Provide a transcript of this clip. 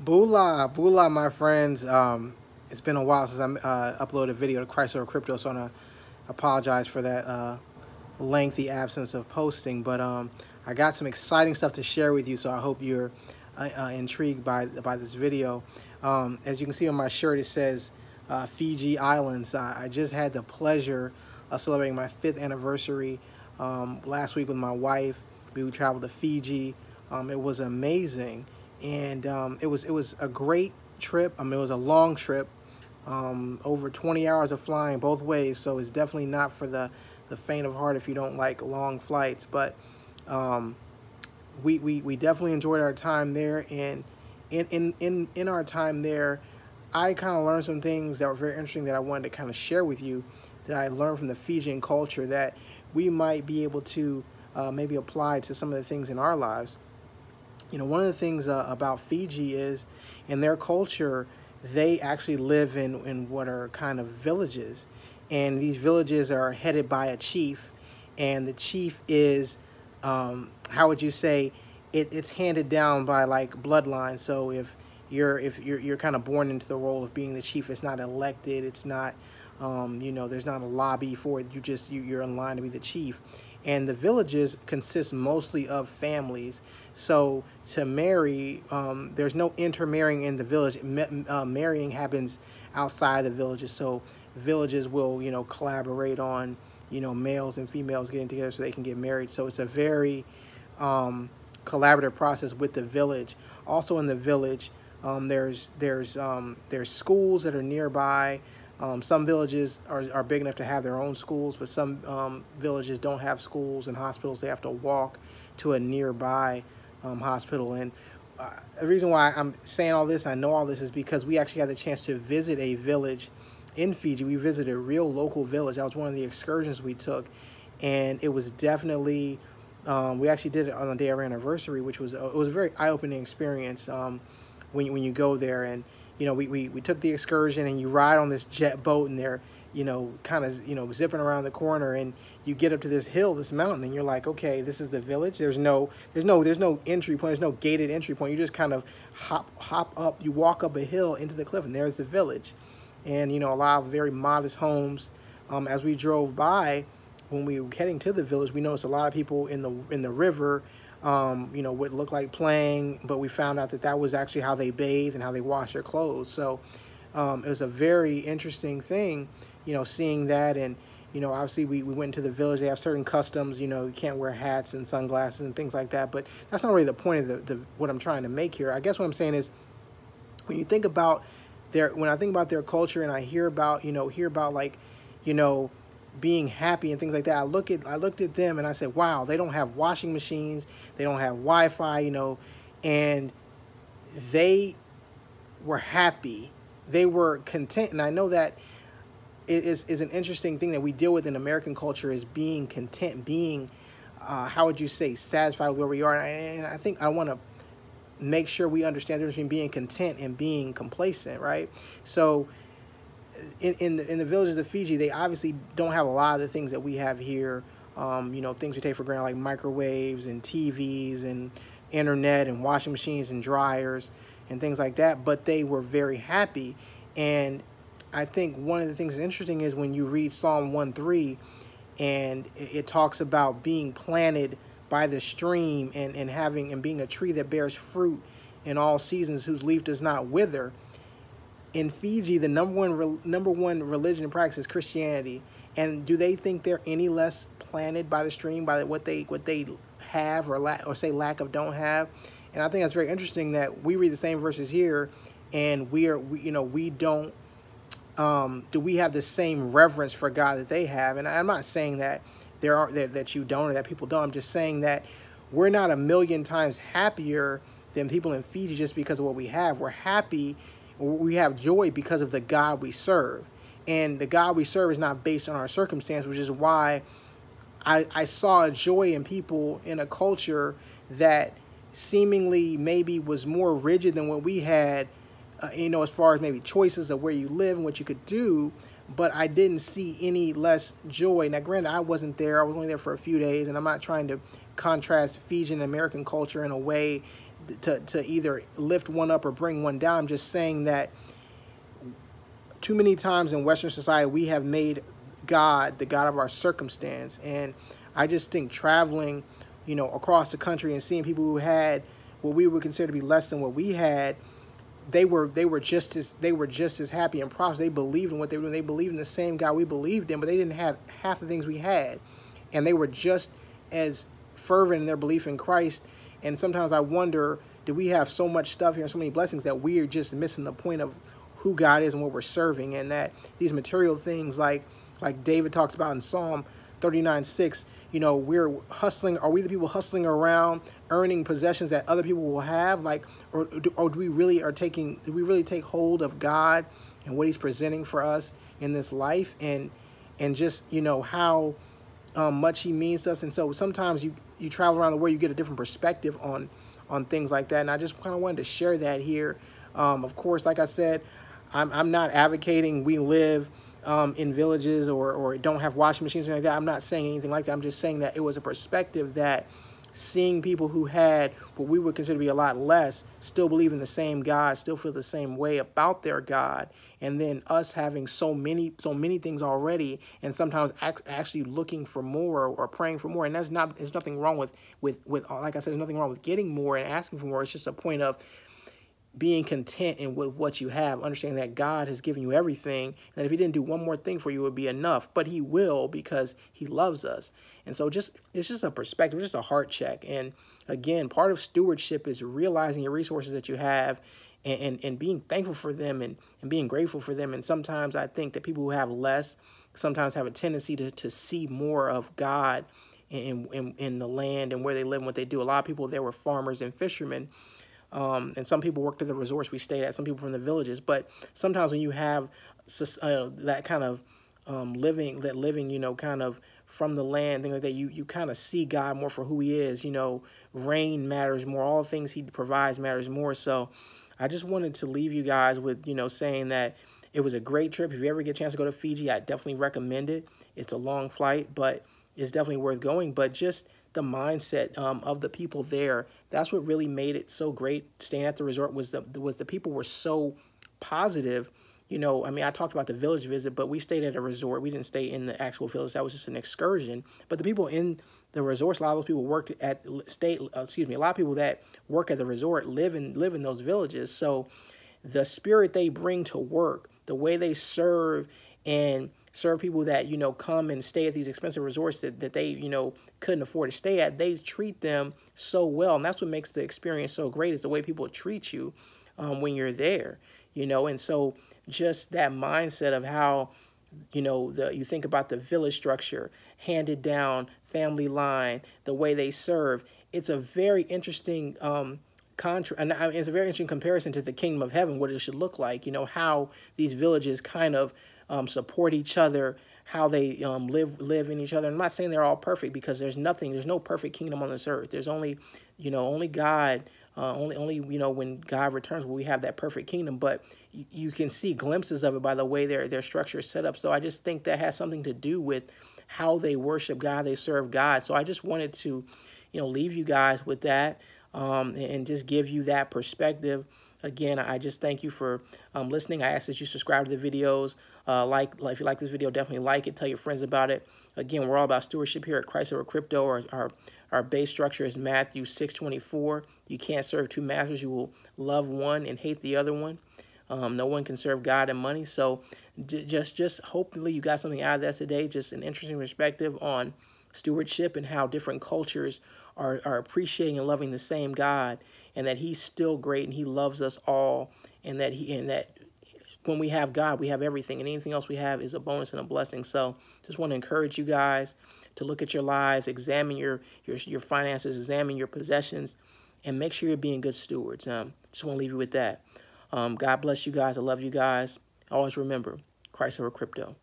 Bula, my friends. It's been a while since I uploaded a video to Christ over Crypto, so I want to apologize for that lengthy absence of posting. But I got some exciting stuff to share with you, so I hope you're intrigued by this video. As you can see on my shirt, it says Fiji Islands. I just had the pleasure of celebrating my 5th anniversary last week with my wife. We traveled to Fiji. It was amazing. And it was a great trip. It was a long trip, over 20 hours of flying both ways. So it's definitely not for the faint of heart if you don't like long flights. But we definitely enjoyed our time there. And in our time there, I kind of learned some things that were very interesting that I wanted to kind of share with you, that I learned from the Fijian culture that we might be able to maybe apply to some of the things in our lives. You know, one of the things about Fiji is, in their culture, they actually live in what are kind of villages. And these villages are headed by a chief. And the chief is, how would you say, it's handed down by like bloodline. So if you're kind of born into the role of being the chief, it's not elected, it's not, you know, there's not a lobby for it. You're in line to be the chief. And the villages consist mostly of families. So to marry, there's no intermarrying in the village. Marrying happens outside the villages. So villages will, you know, collaborate on, you know, males and females getting together so they can get married. So it's a very collaborative process with the village. Also in the village, there's schools that are nearby. Some villages are big enough to have their own schools, but some villages don't have schools and hospitals. They have to walk to a nearby hospital. And the reason why I'm saying all this, I know all this, is because we actually had the chance to visit a village in Fiji. We visited a real local village. That was one of the excursions we took. And it was definitely, we actually did it on the day of our anniversary, which was, it was a very eye-opening experience when you go there. And you know, we took the excursion, and you ride on this jet boat, and they're, you know, kind of, you know, zipping around the corner, and you get up to this hill, this mountain, and you're like, okay, this is the village. There's no entry point. There's no gated entry point. You just kind of hop up. You walk up a hill into the cliff, and there's the village. And you know, a lot of very modest homes. As we drove by, when we were heading to the village, we noticed a lot of people in the river. You know, what looked like playing, but we found out that that was actually how they bathe and how they wash their clothes. So it was a very interesting thing, you know, seeing that. And you know, obviously we went into the village. They have certain customs, you know, you can't wear hats and sunglasses and things like that, but that's not really the point of what I'm trying to make here. I guess what I'm saying is, when you think about when I think about their culture, and I hear about like, you know, being happy and things like that, I looked at them and I said, wow, they don't have washing machines, they don't have Wi-Fi, you know, and they were happy, they were content. And I know that is an interesting thing that we deal with in American culture, is being content, being how would you say, satisfied with where we are. And I think I want to make sure we understand the difference between being content and being complacent, right? So in the villages of Fiji, they obviously don't have a lot of the things that we have here. You know, things we take for granted, like microwaves and TVs and internet and washing machines and dryers and things like that. But they were very happy. And I think one of the things that's interesting is when you read Psalm 1:3, and it talks about being planted by the stream and being a tree that bears fruit in all seasons, whose leaf does not wither. In Fiji, the number one religion and practice is Christianity. And do they think they're any less planted by the stream, by what they have or say lack of don't have? And I think that's very interesting that we read the same verses here, and we don't do we have the same reverence for God that they have? And I'm not saying that that you don't, or that people don't. I'm just saying that we're not a million times happier than people in Fiji just because of what we have. We're happy. We have joy because of the God we serve. And the God we serve is not based on our circumstance, which is why I saw a joy in people in a culture that seemingly maybe was more rigid than what we had, you know, as far as maybe choices of where you live and what you could do. But I didn't see any less joy. Now, granted, I wasn't there. I was only there for a few days, and I'm not trying to contrast Fijian and American culture in a way to either lift one up or bring one down. I'm just saying that too many times in Western society, we have made God the God of our circumstance. And I just think traveling, across the country and seeing people who had what we would consider to be less than what we had, they were just as happy and prosperous. They believed in what they were doing. They believed in the same God we believed in, but they didn't have half the things we had. And they were just as fervent in their belief in Christ. And sometimes I wonder, do we have so much stuff here and so many blessings that we're just missing the point of who God is and what we're serving, and that these material things like David talks about in Psalm 39:6, we're hustling. Are we the people hustling around, earning possessions that other people will have? Or do we really take hold of God and what He's presenting for us in this life, and just how much He means to us? And so sometimes you travel around the world, you get a different perspective on things like that. And I just kind of wanted to share that here. Of course, like I said, I'm not advocating we live in villages or don't have washing machines or anything like that. I'm not saying anything like that. I'm just saying that it was a perspective that seeing people who had what we would consider to be a lot less still believe in the same God, still feel the same way about their God, and then us having so many things already, and sometimes actually looking for more or praying for more. And there's nothing wrong with like I said, there's nothing wrong with getting more and asking for more. It's just a point of being content in with what you have, understanding that God has given you everything, and that if He didn't do one more thing for you, it would be enough. But He will, because He loves us. And so it's just a perspective, just a heart check. And again, part of stewardship is realizing your resources that you have and being thankful for them and being grateful for them. And sometimes I think that people who have less sometimes have a tendency to see more of God in the land and where they live and what they do. A lot of people there were farmers and fishermen. And some people worked at the resorts we stayed at, some people from the villages. But sometimes when you have that kind of living, kind of from the land, things like that, you kind of see God more for who He is. Rain matters more. All the things He provides matters more. So I just wanted to leave you guys with, saying that it was a great trip. If you ever get a chance to go to Fiji, I definitely recommend it. It's a long flight, but it's definitely worth going. But just the mindset of the people there, that's what really made it so great. Staying at the resort was the people were so positive. I mean, I talked about the village visit, but we stayed at a resort. We didn't stay in the actual village. That was just an excursion. But the people in the resorts, a lot of those people worked at a lot of people that work at the resort live in those villages. So the spirit they bring to work, the way they serve and serve people that, come and stay at these expensive resorts that they, couldn't afford to stay at, they treat them so well. And that's what makes the experience so great, is the way people treat you when you're there, And so just that mindset of how, you think about the village structure, handed down, family line, the way they serve. It's a very interesting and it's a very interesting comparison to the kingdom of heaven, what it should look like, how these villages kind of support each other, how they live in each other. And I'm not saying they're all perfect, because there's no perfect kingdom on this earth. There's only God, only when God returns will we have that perfect kingdom. But you can see glimpses of it by the way their structure is set up. So I just think that has something to do with how they worship God, they serve God. So I just wanted to, leave you guys with that. And just give you that perspective. Again, I just thank you for listening. I ask that you subscribe to the videos. If you like this video, definitely like it. Tell your friends about it. Again, we're all about stewardship here at Christ Over Crypto. Our base structure is Matthew 6:24. You can't serve two masters. You will love one and hate the other one. No one can serve God and money. So just hopefully you got something out of that today. Just an interesting perspective on stewardship and how different cultures are appreciating and loving the same God, and that He's still great and He loves us all, and that when we have God, we have everything, and anything else we have is a bonus and a blessing. So just want to encourage you guys to look at your lives, examine your finances, examine your possessions, and make sure you're being good stewards. Just want to leave you with that. God bless you guys. I love you guys. Always remember, Christ Over Crypto.